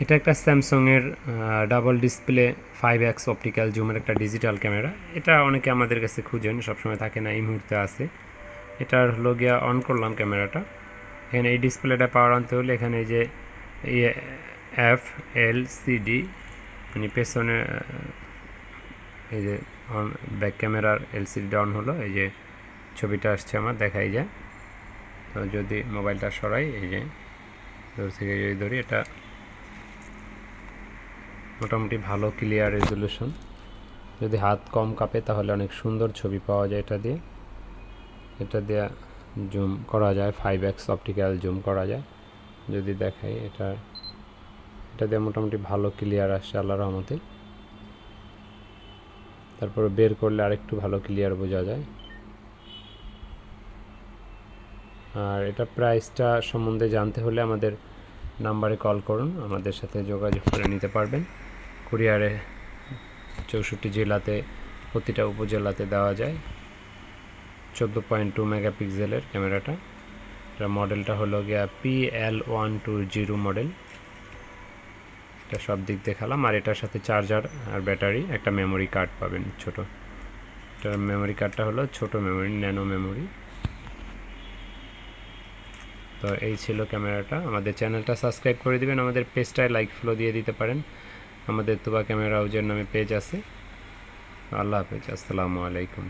এটা একটা স্যামসাং এর ডাবল ডিসপ্লে 5x অপটিক্যাল জুমের একটা ডিজিটাল ক্যামেরা। এটা অনেকে আমাদের কাছে খুঁজেন, সবসময় থাকে না, এই মুহূর্তে আছে। এটার হলো গিয়া অন করলাম ক্যামেরাটা। এখানে এই ডিসপ্লেটা পাওয়ার আনতে হলে এখানে যে FLCD মানে পেছনে এই যে ব্যাক ক্যামেরার এলসিডি অন হলো, এই যে ছবিটা আসছে আমার দেখাই যায়। তো যদি মোবাইলটা সরাই, এই যে দূর থেকে যদি ধরি, এটা মোটামুটি ভালো ক্লিয়ার রেজলিউশন। যদি হাত কম কাঁপে তাহলে অনেক সুন্দর ছবি পাওয়া যায় এটা দিয়ে জুম করা যায়, 5x অপটিক্যাল জুম করা যায়। যদি দেখাই এটা দিয়ে মোটামুটি ভালো ক্লিয়ার আসছে আল্লাহর রহমতে। তারপরে বের করলে আরেকটু ভালো ক্লিয়ার বোঝা যায়। আর এটা প্রাইসটা সম্বন্ধে জানতে হলে আমাদের নাম্বারে কল করুন, আমাদের সাথে যোগাযোগ করে নিতে পারবেন। কুরিয়ারে 64 জেলাতে, প্রতিটা উপজেলাতে দেওয়া যায়। 14.2 মেগাপিক্সেলের ক্যামেরাটা। এটা মডেলটা হলো গিয়া PL120 মডেল। এটা সব দিক দেখালাম। আর এটার সাথে চার্জার আর ব্যাটারি, একটা মেমোরি কার্ড পাবেন ছোট। এটার মেমোরি কার্ডটা হলো ছোট মেমোরি, ন্যানো মেমোরি। তো এই ছিল ক্যামেরাটা। আমাদের চ্যানেলটা সাবস্ক্রাইব করে দিবেন, আমাদের পেজটায় লাইক ফলো দিয়ে দিতে পারেন। আমাদের তুবা ক্যামেরা হাউজের নামে পেজ আছে। আল্লাহ হাফেজ, আসসালামু আলাইকুম।